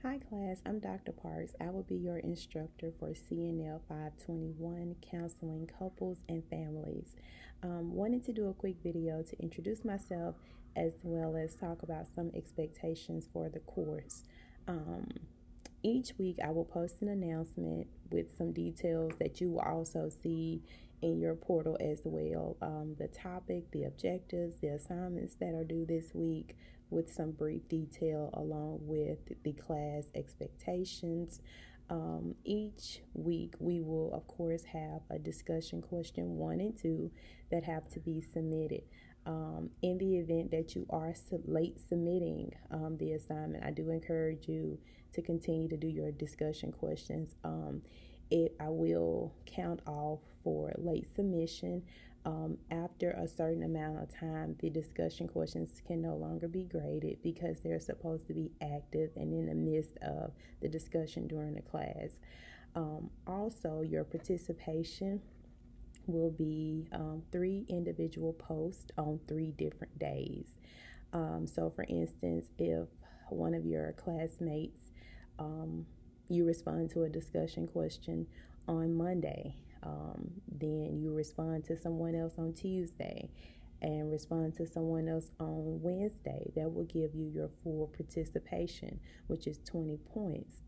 Hi class, I'm Dr. Parks. I will be your instructor for CNL 521, Counseling Couples and Families. Wanted to do a quick video to introduce myself as well as talk about some expectations for the course. Um, each week I will post an announcement with some details that you will also see in your portal as well. The topic, the objectives, the assignments that are due this week with some brief detail along with the class expectations. Each week we will of course have a discussion question 1 and 2 that have to be submitted. In the event that you are late submitting the assignment, I do encourage you to continue to do your discussion questions. I will count off for late submission. After a certain amount of time, the discussion questions can no longer be graded because they're supposed to be active and in the midst of the discussion during the class. Also, your participation will be 3 individual posts on 3 different days. So, for instance, if one of your classmates, you respond to a discussion question on Monday, then you respond to someone else on Tuesday, and respond to someone else on Wednesday. That will give you your full participation, which is 20 points.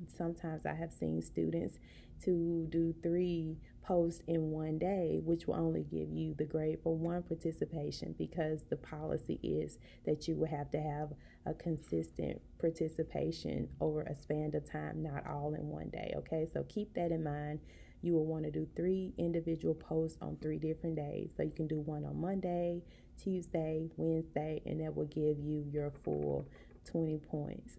Sometimes I have seen students to do 3 posts in one day, which will only give you the grade for 1 participation because the policy is that you will have to have a consistent participation over a span of time, not all in one day. Okay, so keep that in mind. You will want to do 3 individual posts on 3 different days. So you can do one on Monday, Tuesday, Wednesday, and that will give you your full 20 points.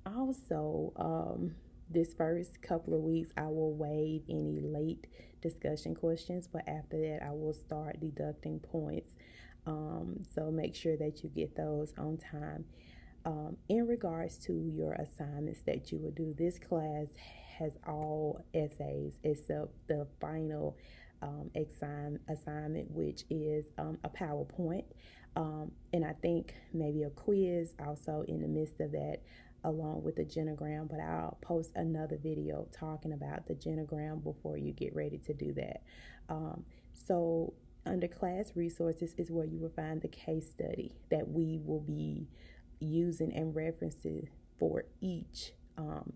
Also, this first couple of weeks, I will waive any late discussion questions, but after that, I will start deducting points. So make sure that you get those on time. In regards to your assignments that you will do, this class has all essays except the final assignment, which is a PowerPoint. And I think maybe a quiz also in the midst of that, along with the genogram. But I'll post another video talking about the genogram before you get ready to do that. So, under class resources is where you will find the case study that we will be using and referencing for each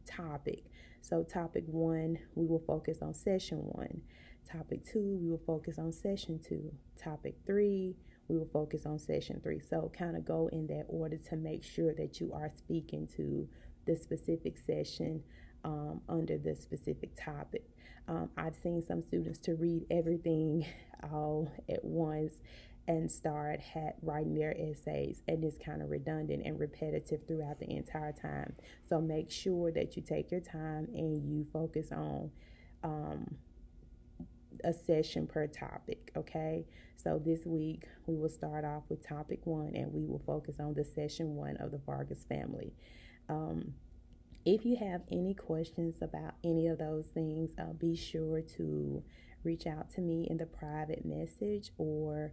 topic. So, topic 1, we will focus on session 1. Topic 2, we will focus on session 2. Topic 3, we will focus on session 3. So, kind of go in that order to make sure that you are speaking to the specific session under the specific topic. I've seen some students to read everything all at once and start writing their essays, and it's kind of redundant and repetitive throughout the entire time. So make sure that you take your time and you focus on a session per topic. Okay, so this week we will start off with topic 1 and we will focus on the session 1 of the Vargas family. If you have any questions about any of those things, be sure to reach out to me in the private message, or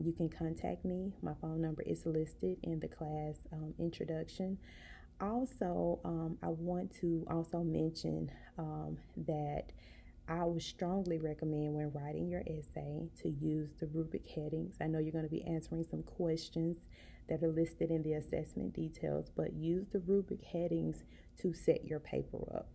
you can contact me. My phone number is listed in the class introduction. Also, I want to also mention that I would strongly recommend when writing your essay to use the rubric headings. I know you're going to be answering some questions that are listed in the assessment details, but use the rubric headings to set your paper up.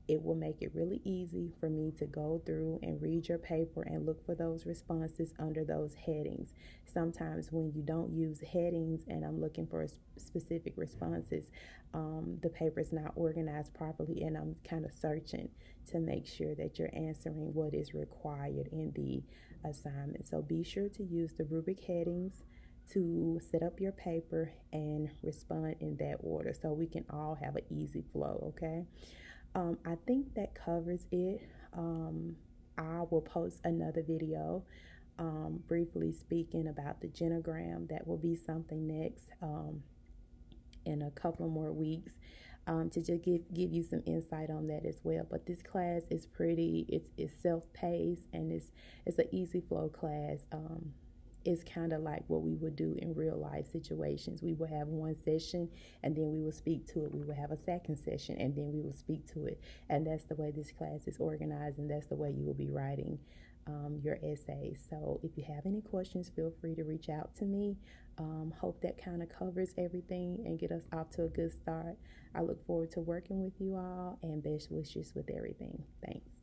It will make it really easy for me to go through and read your paper and look for those responses under those headings. Sometimes when you don't use headings and I'm looking for specific responses, the paper is not organized properly, and I'm kind of searching to make sure that you're answering what is required in the assignment. So be sure to use the rubric headings to set up your paper and respond in that order so we can all have an easy flow. Okay, I think that covers it. I will post another video briefly speaking about the genogram. That will be something next in a couple more weeks, to just give you some insight on that as well. But this class is pretty, it's self-paced, and it's an easy flow class. is kind of like what we would do in real life situations. We would have one session and then we will speak to it. We will have a second session and then we will speak to it. And that's the way this class is organized, and that's the way you will be writing your essays. So if you have any questions, feel free to reach out to me. Hope that kind of covers everything and get us off to a good start. I look forward to working with you all, and best wishes with everything. Thanks.